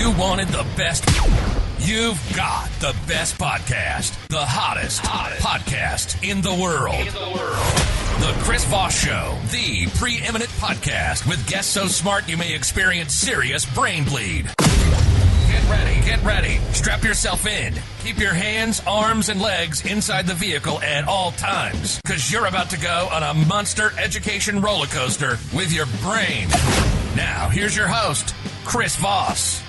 You wanted the best. You've got the best podcast. The hottest podcast in the world. The Chris Voss Show. The preeminent podcast with guests so smart you may experience serious brain bleed. Get ready. Strap yourself in. Keep your hands, arms, and legs inside the vehicle at all times, because you're about to go on a monster education roller coaster with your brain. Now, here's your host, Chris Voss.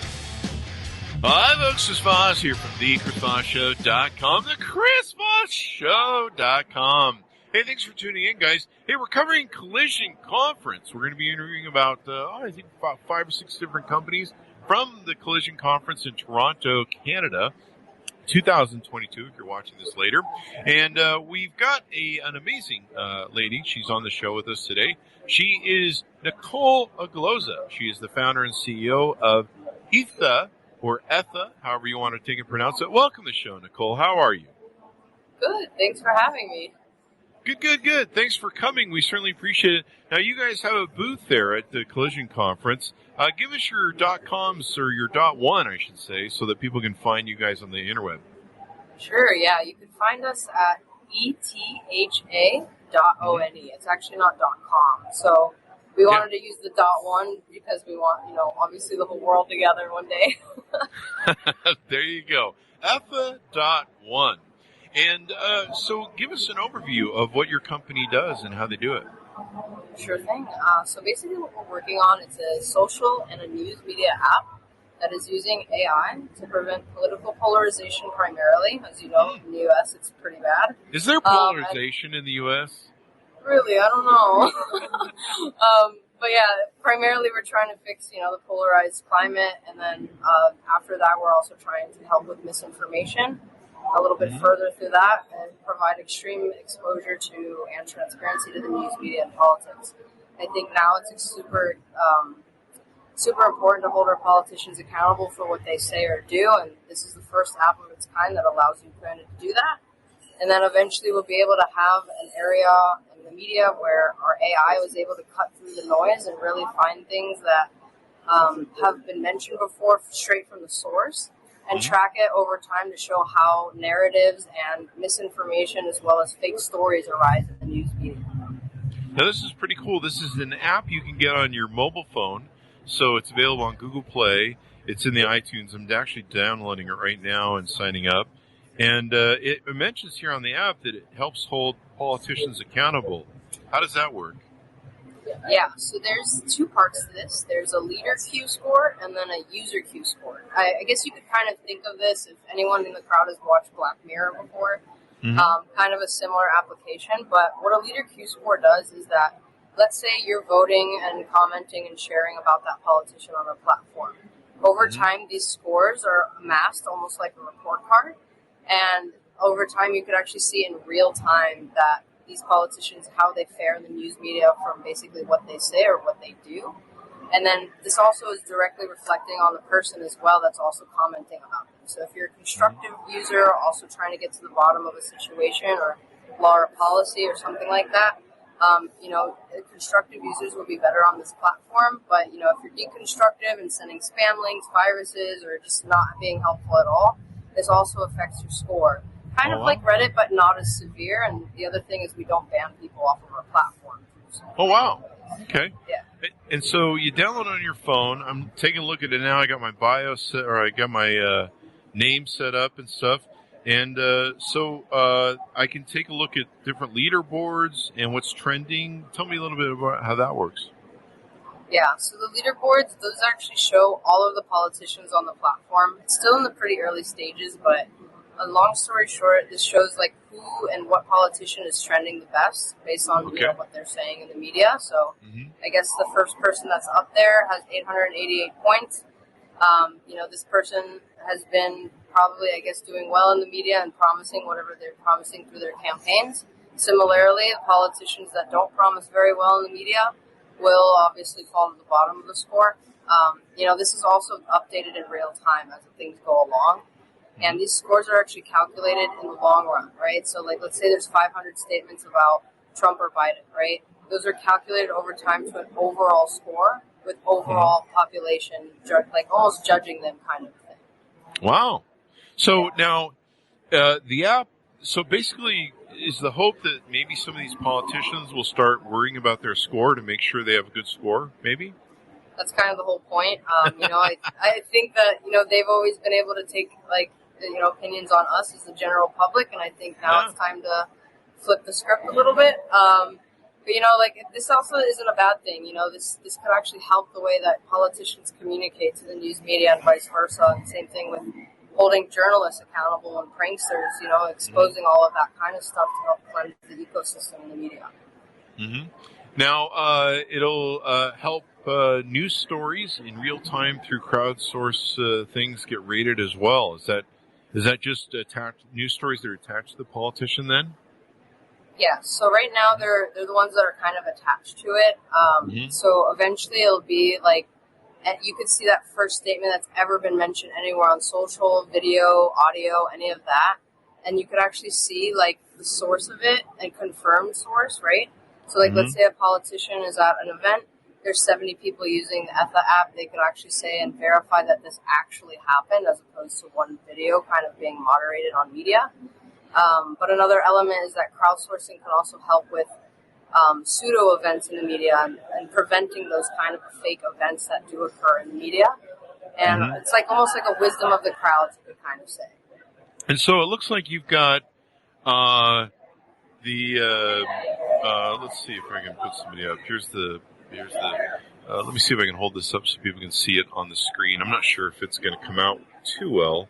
Hi, folks. Chris Voss here from thechrisvossshow.com, thechrisvossshow.com. Hey, thanks for tuning in, guys. Hey, we're covering Collision Conference. We're going to be interviewing about, I think about 5 or 6 different companies from the Collision Conference in Toronto, Canada, 2022, if you're watching this later. And we've got an amazing lady. She's on the show with us today. She is Nicole Ogloza. She is the founder and CEO of Etha, or Etha, however you want to take and pronounce it. Welcome to the show, Nicole. How are you? Good. Thanks for having me. Good. Thanks for coming. We certainly appreciate it. Now, you guys have a booth there at the Collision Conference. Give us your .coms, or your .one, I should say, so that people can find you guys on the interweb. Sure, yeah. You can find us at etha.one. It's actually not .com. So we wanted to use the .one because we want, obviously the whole world together one day. There you go. Etha.one. And so give us an overview of what your company does and how they do it. Sure thing. So basically what we're working on is a social and a news media app that is using AI to prevent political polarization primarily. As you know, in the U.S. it's pretty bad. Is there polarization in the U.S.? Really, I don't know. But yeah, primarily we're trying to fix, the polarized climate. And then after that, we're also trying to help with misinformation a little bit further through that and provide extreme exposure to and transparency to the news media and politics. I think now it's super important to hold our politicians accountable for what they say or do, and this is the first app of its kind that allows you to do that. And then eventually we'll be able to have an area in the media where our AI was able to cut through the noise and really find things that have been mentioned before straight from the source, and track it over time to show how narratives and misinformation as well as fake stories arise in the news media. Now, this is pretty cool. This is an app you can get on your mobile phone, so it's available on Google Play. It's in the iTunes. I'm actually downloading it right now and signing up. And it mentions here on the app that it helps hold politicians accountable. How does that work? Yeah, so there's 2 parts to this. There's a leader Q score and then a user Q score. I guess you could kind of think of this, if anyone in the crowd has watched Black Mirror before, kind of a similar application. But what a leader Q score does is that, let's say you're voting and commenting and sharing about that politician on a platform. Over time, these scores are amassed almost like a report card. And over time, you could actually see in real time that these politicians, how they fare in the news media from basically what they say or what they do. And then this also is directly reflecting on the person as well that's also commenting about them. So if you're a constructive user, also trying to get to the bottom of a situation or law or policy or something like that, constructive users will be better on this platform. But, if you're deconstructive and sending spam links, viruses, or just not being helpful at all, this also affects your score. Kind of like Reddit, but not as severe. And the other thing is we don't ban people off of our platform. Oh, wow. Okay. Yeah. And so you download it on your phone. I'm taking a look at it now. I got my bio set, or I got my name set up and stuff. And so I can take a look at different leaderboards and what's trending. Tell me a little bit about how that works. Yeah, so the leaderboards, those actually show all of the politicians on the platform. It's still in the pretty early stages, but a long story short, this shows who and what politician is trending the best based on what they're saying in the media. So I guess the first person that's up there has 888 points. This person has been probably, doing well in the media and promising whatever they're promising through their campaigns. Similarly, the politicians that don't promise very well in the media will obviously fall to the bottom of the score. This is also updated in real time as things go along. And these scores are actually calculated in the long run, right? So, let's say there's 500 statements about Trump or Biden, right? Those are calculated over time to an overall score with overall population, like almost judging them kind of thing. Wow. So now, the app, so basically, is the hope that maybe some of these politicians will start worrying about their score to make sure they have a good score, maybe? That's kind of the whole point. I think that, they've always been able to take, like, opinions on us as the general public, and I think now it's time to flip the script a little bit. But, this also isn't a bad thing. This could actually help the way that politicians communicate to the news media and vice versa. And same thing with holding journalists accountable and pranksters, exposing all of that kind of stuff to help cleanse the ecosystem in the media. Mm-hmm. Now, it'll help news stories in real time through crowdsource things get rated as well. Is that just attached news stories that are attached to the politician then? Yeah, so right now they're the ones that are kind of attached to it. So eventually it'll be like, you could see that first statement that's ever been mentioned anywhere on social, video, audio, any of that. And you could actually see like the source of it and confirmed source, right? So like let's say a politician is at an event, there's 70 people using the Etha app, they could actually say and verify that this actually happened as opposed to one video kind of being moderated on media. But another element is that crowdsourcing can also help with pseudo events in the media and preventing those kind of fake events that do occur in the media. And it's like almost like a wisdom of the crowds, you could kind of say. And so it looks like you've got let's see if I can put somebody up. Here's the let me see if I can hold this up so people can see it on the screen. I'm not sure if it's going to come out too well.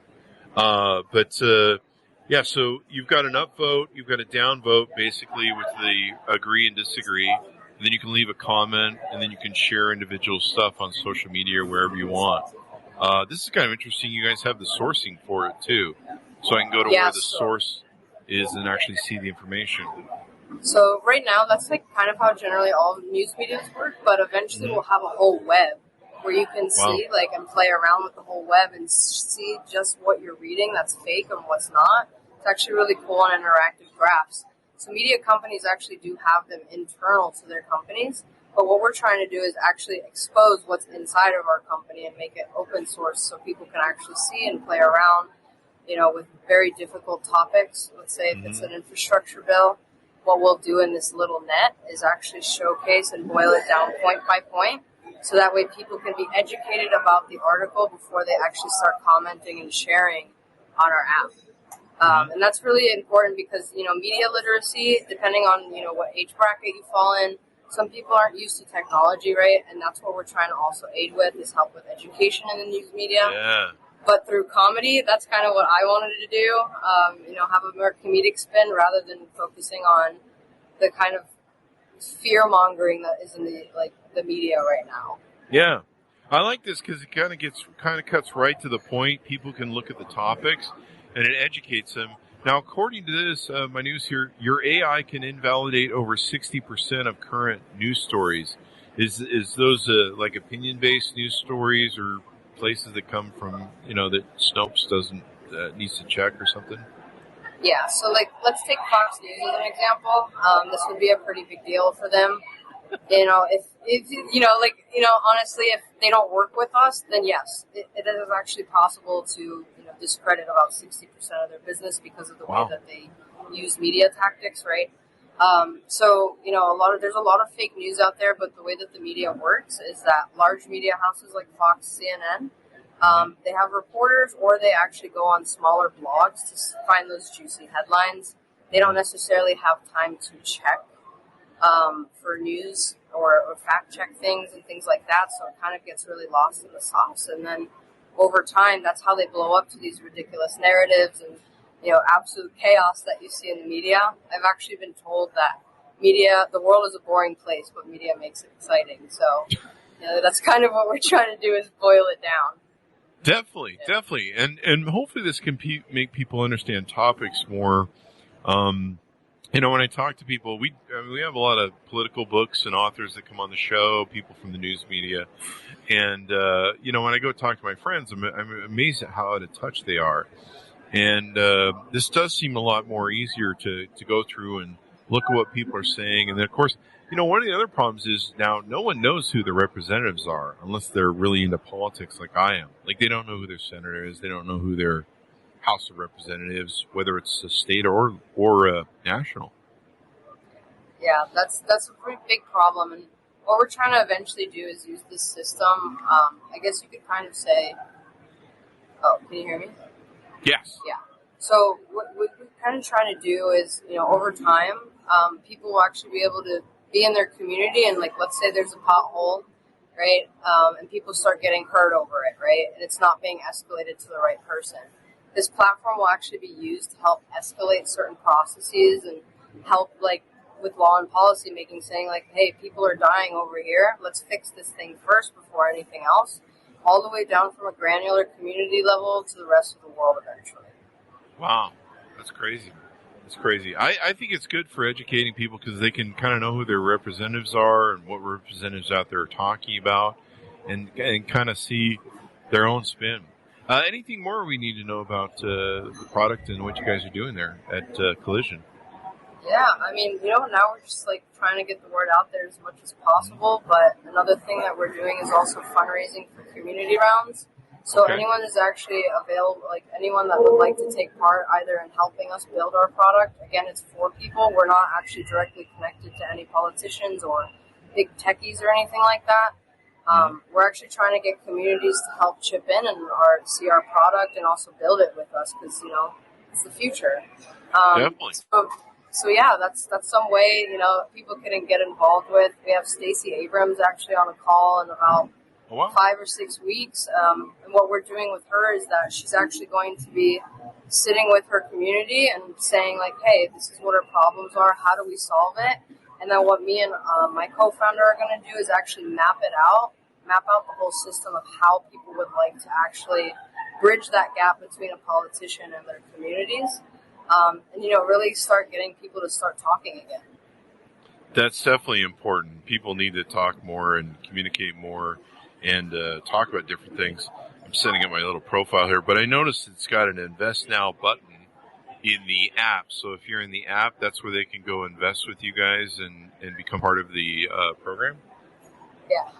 Yeah, so you've got an upvote, you've got a downvote, basically with the agree and disagree. And then you can leave a comment, and then you can share individual stuff on social media or wherever you want. This is kind of interesting. You guys have the sourcing for it, too. So I can go to where the source is and actually see the information. So right now, that's like kind of how generally all news media work, but eventually we'll have a whole web where you can see like and play around with the whole web and see just what you're reading that's fake and what's not. It's actually really cool on interactive graphs. So media companies actually do have them internal to their companies, but what we're trying to do is actually expose what's inside of our company and make it open source so people can actually see and play around, with very difficult topics. Let's say if it's an infrastructure bill, what we'll do in this little net is actually showcase and boil it down point by point. So that way people can be educated about the article before they actually start commenting and sharing on our app. And that's really important because, media literacy, depending on, what age bracket you fall in, some people aren't used to technology, right? And that's what we're trying to also aid with is help with education in the news media. Yeah. But through comedy, that's kind of what I wanted to do, have a more comedic spin rather than focusing on the kind of fear-mongering that is in the media right now. Yeah. I like this because it kind of cuts right to the point. People can look at the topics and it educates them. Now, according to this, my news here, your AI can invalidate over 60% of current news stories. Is those like opinion-based news stories or places that come from, that Snopes needs to check or something? Yeah, so let's take Fox News as an example. This would be a pretty big deal for them. Honestly, if they don't work with us, then yes, it is actually possible to discredit about 60% of their business because of the way that they use media tactics, right? There's a lot of fake news out there, but the way that the media works is that large media houses like Fox, CNN, they have reporters or they actually go on smaller blogs to find those juicy headlines. They don't necessarily have time to check for news or fact check things and things like that, so it kind of gets really lost in the sauce. And then over time, that's how they blow up to these ridiculous narratives and absolute chaos that you see in the media. I've actually been told that the world is a boring place, but media makes it exciting. So that's kind of what we're trying to do is boil it down. Definitely. And hopefully this can make people understand topics more. When I talk to people, we have a lot of political books and authors that come on the show, people from the news media. And, when I go talk to my friends, I'm amazed at how out of touch they are. And this does seem a lot more easier to go through and look at what people are saying. And then, of course, One of the other problems is now no one knows who the representatives are unless they're really into politics like I am. Like, they don't know who their senator is. They don't know who their House of Representatives, whether it's a state or national. Yeah, that's a pretty big problem. And what we're trying to eventually do is use this system. I guess you could kind of say, oh, can you hear me? Yes. Yeah. So what we're kind of trying to do is, over time, people will actually be able to be in their community and, like, let's say there's a pothole, right? And people start getting hurt over it, right? And it's not being escalated to the right person. This platform will actually be used to help escalate certain processes and help, like, with law and policy making, saying, like, hey, people are dying over here. Let's fix this thing first before anything else, all the way down from a granular community level to the rest of the world eventually. Wow, that's crazy. That's crazy. I think it's good for educating people because they can kind of know who their representatives are and what representatives out there are talking about and kind of see their own spin. Anything more we need to know about the product and what you guys are doing there at Collision? Yeah, I mean, now we're just, like, trying to get the word out there as much as possible, but another thing that we're doing is also fundraising for community rounds. So anyone is actually available, like anyone that would like to take part either in helping us build our product. Again, it's for people. We're not actually directly connected to any politicians or big techies or anything like that. We're actually trying to get communities to help chip in and see our product and also build it with us because, it's the future. Definitely. So yeah, that's some way, people can get involved with. We have Stacey Abrams actually on a call in about 5 or 6 weeks. And what we're doing with her is that she's actually going to be sitting with her community and saying, like, hey, this is what our problems are. How do we solve it? And then what me and my co-founder are going to do is actually map out the whole system of how people would like to actually bridge that gap between a politician and their communities. And, really start getting people to start talking again. That's definitely important. People need to talk more and communicate more and talk about different things. I'm setting up my little profile here, but I noticed it's got an Invest Now button in the app. So if you're in the app, that's where they can go invest with you guys and become part of the program? Yeah.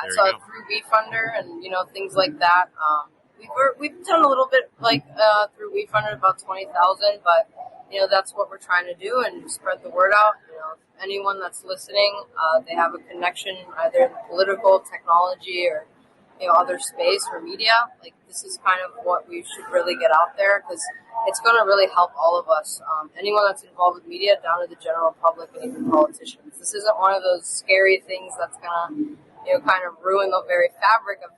So through WeFunder and, things like that. We've done a little bit through WeFunder, about 20,000, but that's what we're trying to do and spread the word out. Anyone that's listening, they have a connection either in political, technology, or other space or media. Like, this is kind of what we should really get out there because it's going to really help all of us. Anyone that's involved with media, down to the general public and even politicians. This isn't one of those scary things that's going to kind of ruin the very fabric of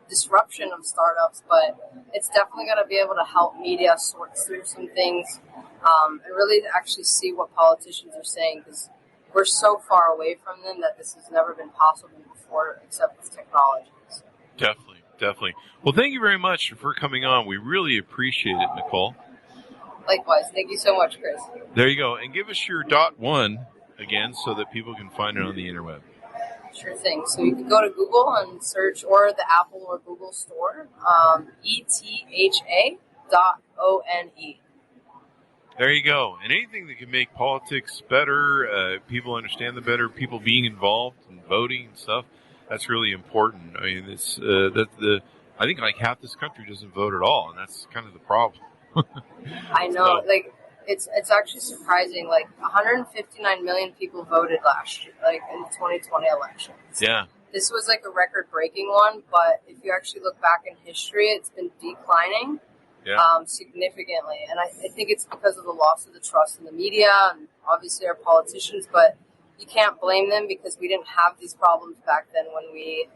disruption of startups, but it's definitely going to be able to help media sort through some things and really actually see what politicians are saying because we're so far away from them that this has never been possible before except with technologies. Definitely. Well, thank you very much for coming on. We really appreciate it, Nicole. Likewise. Thank you so much, Chris. There you go. And give us your .one again so that people can find it on the interweb. Sure thing. So you can go to Google and search, or the Apple or Google store, Etha.one. There you go. And anything that can make politics better, people understand the better, people being involved and voting and stuff, that's really important. I mean, it's I think like half this country doesn't vote at all, and that's kind of the problem. I know. It's actually surprising. 159 million people voted last year, in the 2020 elections. Yeah. This was a record-breaking one, but if you actually look back in history, it's been declining significantly. And I think it's because of the loss of the trust in the media and obviously our politicians, but you can't blame them because we didn't have these problems back then when we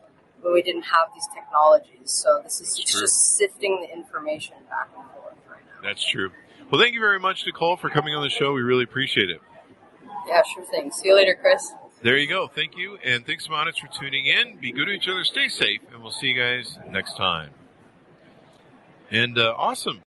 didn't have these technologies. So this is just sifting the information back and forth right now. That's true. Well, thank you very much, Nicole, for coming on the show. We really appreciate it. Yeah, sure thing. See you later, Chris. There you go. Thank you. And thanks, Monitors, for tuning in. Be good to each other. Stay safe. And we'll see you guys next time. And awesome.